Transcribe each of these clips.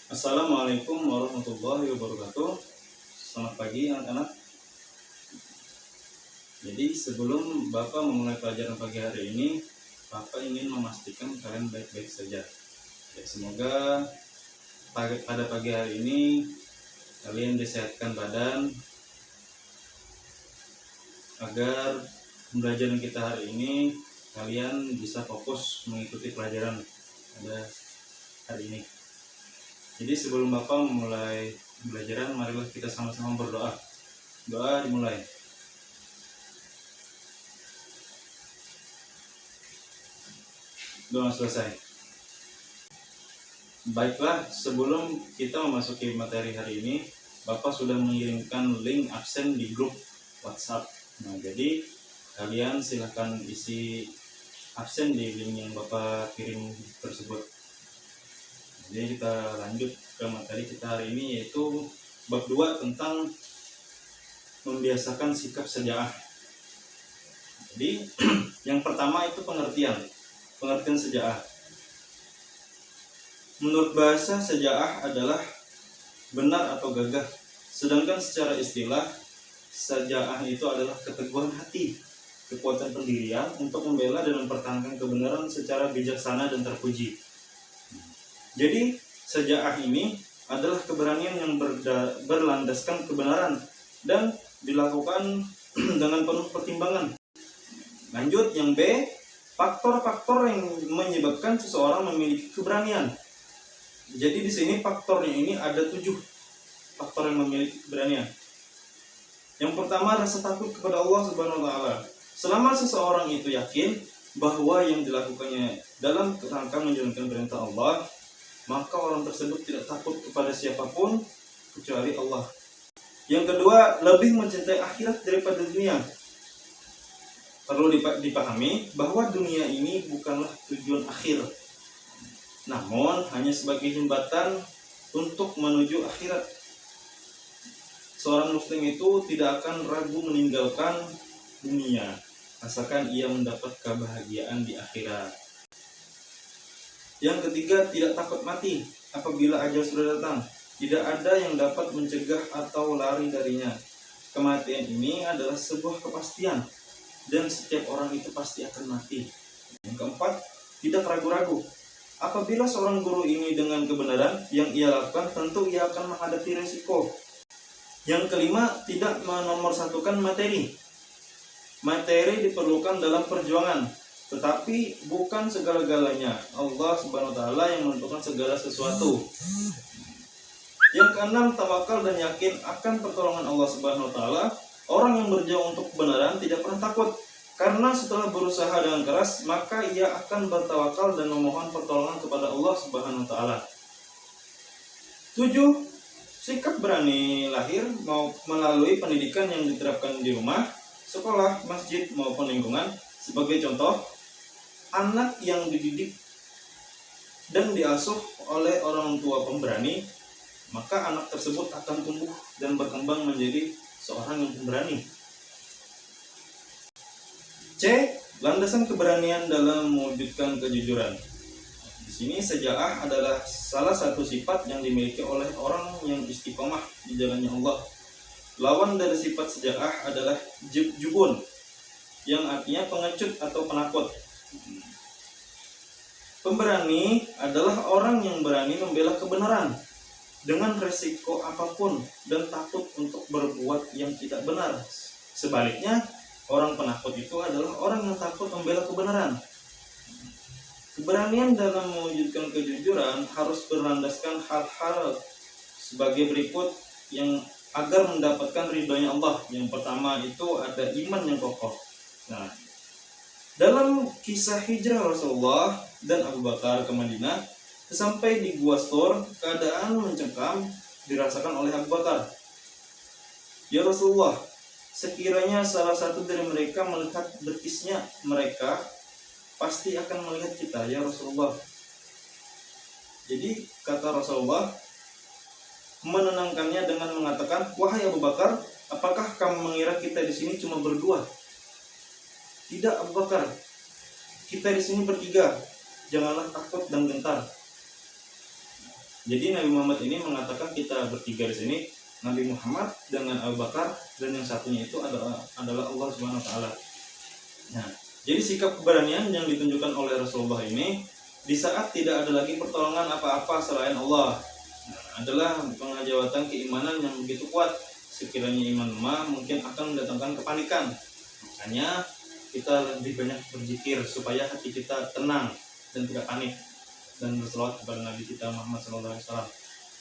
Assalamualaikum warahmatullahi wabarakatuh. Selamat pagi anak-anak. Jadi sebelum Bapak memulai pelajaran pagi hari ini, Bapak ingin memastikan kalian baik-baik saja. Ya, semoga pada pagi hari ini kalian disehatkan badan, agar pembelajaran kita hari ini kalian bisa fokus mengikuti pelajaran pada hari ini. Jadi sebelum Bapak memulai pembelajaran, marilah kita sama-sama berdoa. Doa dimulai. Doa selesai. Baiklah, sebelum kita memasuki materi hari ini, Bapak sudah mengirimkan link absen di grup WhatsApp. Nah, jadi kalian silahkan isi absen di link yang Bapak kirim tersebut. Jadi kita lanjut ke materi kita hari ini, yaitu bab 2 tentang membiasakan sikap sejaah. Jadi yang pertama itu pengertian sejaah. Menurut bahasa, sejaah adalah benar atau gagah, sedangkan secara istilah sejaah itu adalah keteguhan hati, kekuatan pendirian untuk membela dan mempertahankan kebenaran secara bijaksana dan terpuji. Jadi sejaah ini adalah keberanian yang berlandaskan kebenaran dan dilakukan dengan penuh pertimbangan. Lanjut yang B, faktor-faktor yang menyebabkan seseorang memiliki keberanian. Jadi di sini faktornya ini ada 7 faktor yang memiliki keberanian. Yang pertama, rasa takut kepada Allah Subhanahu wa taala. Selama seseorang itu yakin bahwa yang dilakukannya dalam rangka menjalankan perintah Allah, maka orang tersebut tidak takut kepada siapapun kecuali Allah. Yang kedua, lebih mencintai akhirat daripada dunia. Perlu dipahami bahwa dunia ini bukanlah tujuan akhir, namun hanya sebagai jembatan untuk menuju akhirat. Seorang muslim itu tidak akan ragu meninggalkan dunia asalkan ia mendapat kebahagiaan di akhirat. Yang ketiga, tidak takut mati apabila ajal sudah datang. Tidak ada yang dapat mencegah atau lari darinya. Kematian ini adalah sebuah kepastian, dan setiap orang itu pasti akan mati. Yang keempat, tidak ragu-ragu. Apabila seorang guru ini dengan kebenaran yang ia lakukan, tentu ia akan menghadapi resiko. Yang kelima, tidak menomorsatukan materi. Materi diperlukan dalam perjuangan, tetapi bukan segala-galanya. Allah Subhanahu wa taala yang menentukan segala sesuatu. Yang keenam, tawakal dan yakin akan pertolongan Allah Subhanahu wa taala. Orang yang berjuang untuk kebenaran tidak pernah takut, karena setelah berusaha dengan keras, maka ia akan bertawakal dan memohon pertolongan kepada Allah Subhanahu wa taala. 7. Sikap berani lahir melalui pendidikan yang diterapkan di rumah, sekolah, masjid maupun lingkungan. Sebagai contoh, anak yang dididik dan diasuh oleh orang tua pemberani, maka anak tersebut akan tumbuh dan berkembang menjadi seorang yang pemberani. C. Landasan keberanian dalam mewujudkan kejujuran. Di sini sejaah adalah salah satu sifat yang dimiliki oleh orang yang istiqomah di jalannya Allah. Lawan dari sifat sejaah adalah jubun, yang artinya pengecut atau penakut. Pemberani adalah orang yang berani membela kebenaran dengan resiko apapun dan takut untuk berbuat yang tidak benar. Sebaliknya, orang penakut itu adalah orang yang takut membela kebenaran. Keberanian dalam mewujudkan kejujuran harus berlandaskan hal-hal sebagai berikut yang agar mendapatkan ridhonya Allah. Yang pertama itu ada iman yang kokoh. Nah, dalam kisah hijrah Rasulullah dan Abu Bakar ke Madinah, sampai di Gua Thur, keadaan mencekam dirasakan oleh Abu Bakar. Ya Rasulullah, sekiranya salah satu dari mereka melihat betisnya mereka, pasti akan melihat kita, ya Rasulullah. Jadi kata Rasulullah menenangkannya dengan mengatakan, wahai Abu Bakar, apakah kamu mengira kita di sini cuma berdua? Tidak Abu Bakar, kita di sini bertiga. Janganlah takut dan gentar. Jadi Nabi Muhammad ini mengatakan kita bertiga di sini, Nabi Muhammad dengan Abu Bakar, dan yang satunya itu adalah Allah Subhanahu wa taala. Nah, jadi sikap keberanian yang ditunjukkan oleh Rasulullah ini di saat tidak ada lagi pertolongan apa-apa selain Allah, adalah pengajawatan keimanan yang begitu kuat. Sekiranya iman lemah mungkin akan mendatangkan kepanikan. Makanya kita lebih banyak berzikir supaya hati kita tenang dan tidak panik, dan berselawat kepada Nabi kita Muhammad SAW.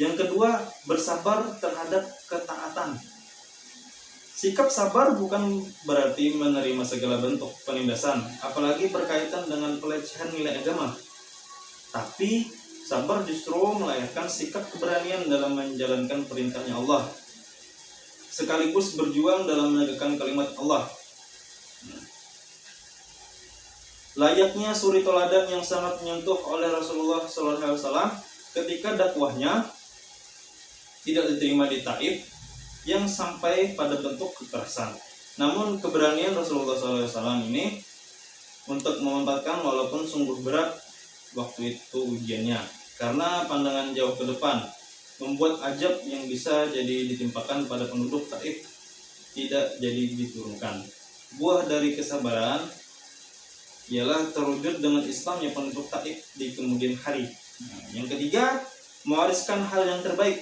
Yang kedua, bersabar terhadap ketaatan. Sikap sabar bukan berarti menerima segala bentuk penindasan, apalagi berkaitan dengan pelecehan nilai agama. Tapi sabar justru melahirkan sikap keberanian dalam menjalankan perintahnya Allah, sekaligus berjuang dalam menegakkan kalimat Allah. Layaknya suri teladan yang sangat menyentuh oleh Rasulullah SAW ketika dakwahnya tidak diterima di Taif yang sampai pada bentuk kekerasan. Namun keberanian Rasulullah SAW ini untuk memanfaatkan walaupun sungguh berat waktu itu ujiannya, karena pandangan jauh ke depan membuat ajab yang bisa jadi ditimpakan pada penduduk Taif tidak jadi diturunkan. Buah dari kesabaran ialah terwujud dengan Islamnya penduduk Taif di kemudian hari. Yang ketiga, mewariskan hal yang terbaik.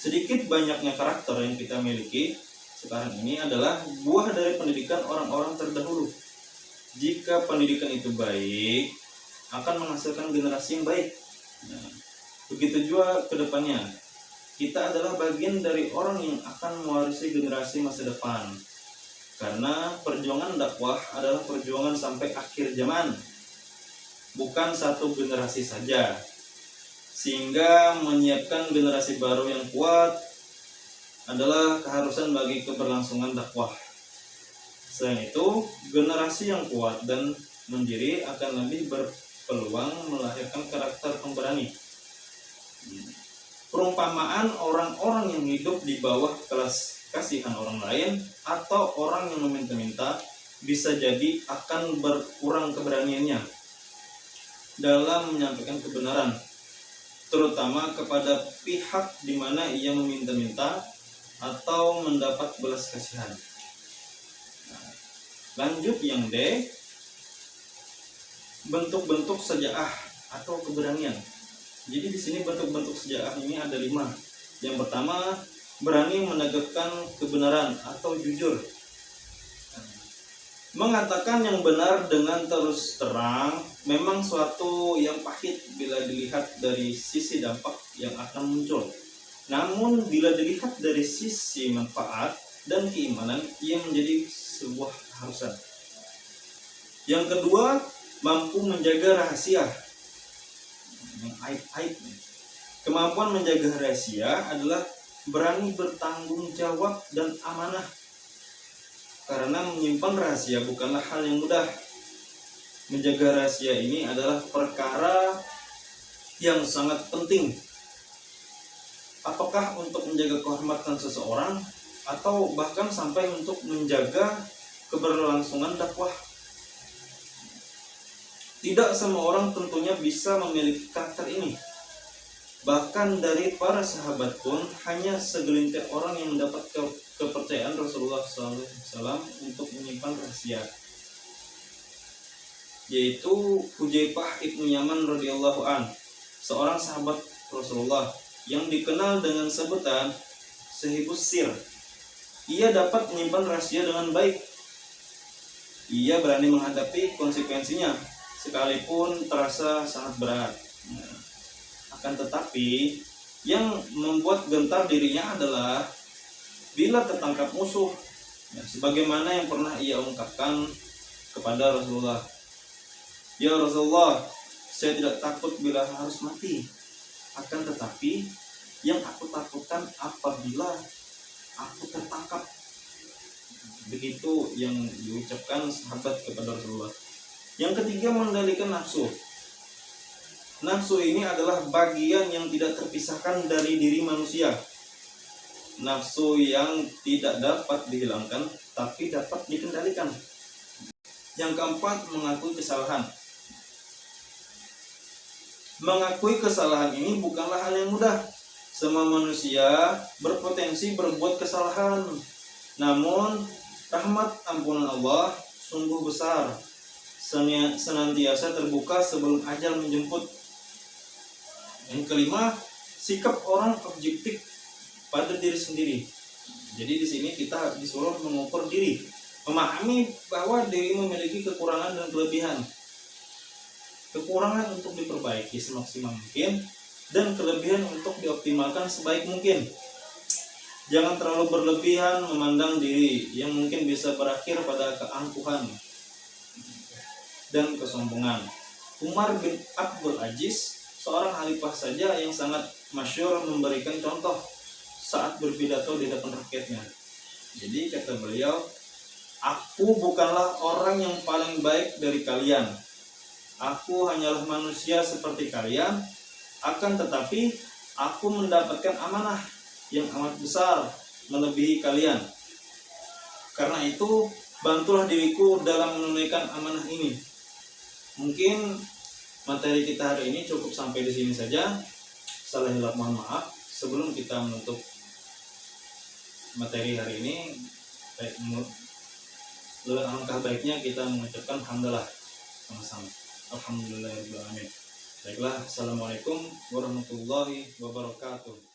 Sedikit banyaknya karakter yang kita miliki sekarang ini adalah buah dari pendidikan orang-orang terdahulu. Jika pendidikan itu baik, akan menghasilkan generasi yang baik. Nah, begitu juga ke depannya. Kita adalah bagian dari orang yang akan mewarisi generasi masa depan. Karena perjuangan dakwah adalah perjuangan sampai akhir zaman, bukan satu generasi saja. Sehingga menyiapkan generasi baru yang kuat adalah keharusan bagi keberlangsungan dakwah. Selain itu, generasi yang kuat dan mandiri akan lebih berpeluang melahirkan karakter pemberani. Perumpamaan orang-orang yang hidup di bawah kelas kasihan orang lain atau orang yang meminta-minta bisa jadi akan berkurang keberaniannya dalam menyampaikan kebenaran, terutama kepada pihak di mana ia meminta-minta atau mendapat belas kasihan. Lanjut yang D, bentuk-bentuk syaja'ah atau keberanian. Jadi di sini bentuk-bentuk syaja'ah ini ada 5. Yang pertama, berani menegakkan kebenaran atau jujur. Mengatakan yang benar dengan terus terang memang suatu yang pahit bila dilihat dari sisi dampak yang akan muncul. Namun bila dilihat dari sisi manfaat dan keimanan, ia menjadi sebuah keharusan. Yang kedua, mampu menjaga rahasia. Yang aib-aib. Kemampuan menjaga rahasia adalah berani bertanggung jawab dan amanah. Karena menyimpan rahasia bukanlah hal yang mudah. Menjaga rahasia ini adalah perkara yang sangat penting. Apakah untuk menjaga kehormatan seseorang atau bahkan sampai untuk menjaga keberlangsungan dakwah. Tidak semua orang tentunya bisa memiliki karakter ini. Bahkan dari para sahabat pun hanya segelintir orang yang mendapat kepercayaan Rasulullah SAW untuk menyimpan rahasia, yaitu Hudzaifah ibnu Yaman radhiyallahu an, seorang sahabat Rasulullah yang dikenal dengan sebutan Sahibus Sir. Ia dapat menyimpan rahasia dengan baik. Ia berani menghadapi konsekuensinya sekalipun terasa sangat berat. Akan tetapi yang membuat gentar dirinya adalah bila tertangkap musuh, sebagaimana yang pernah ia ungkapkan kepada Rasulullah. Ya Rasulullah, saya tidak takut bila harus mati. Akan tetapi yang aku takutkan apabila aku tertangkap. Begitu yang diucapkan sahabat kepada Rasulullah. Yang ketiga, mengendalikan nafsu. Nafsu ini adalah bagian yang tidak terpisahkan dari diri manusia. Nafsu yang tidak dapat dihilangkan, tapi dapat dikendalikan. Yang keempat, mengakui kesalahan. Mengakui kesalahan ini bukanlah hal yang mudah. Semua manusia berpotensi berbuat kesalahan. Namun, rahmat ampunan Allah sungguh besar. Senantiasa terbuka sebelum ajal menjemput. Yang kelima, sikap orang objektif pada diri sendiri. Jadi di sini kita disuruh mengukur diri, memahami bahwa diri memiliki kekurangan dan kelebihan. Kekurangan untuk diperbaiki semaksimal mungkin dan kelebihan untuk dioptimalkan sebaik mungkin. Jangan terlalu berlebihan memandang diri yang mungkin bisa berakhir pada keangkuhan dan kesombongan. Umar bin Abdul Aziz, seorang khalifah saja yang sangat masyhur, memberikan contoh saat berpidato di depan rakyatnya. Jadi kata beliau, "Aku bukanlah orang yang paling baik dari kalian. Aku hanyalah manusia seperti kalian, akan tetapi aku mendapatkan amanah yang amat besar melebihi kalian. Karena itu, bantulah diriku dalam menunaikan amanah ini." Mungkin materi kita hari ini cukup sampai di sini saja. Salah hilap mohon maaf. Sebelum kita menutup materi hari ini, alangkah baiknya kita mengucapkan hamdalah sama-sama. Alhamdulillahirabbil alamin. Baiklah, assalamualaikum warahmatullahi wabarakatuh.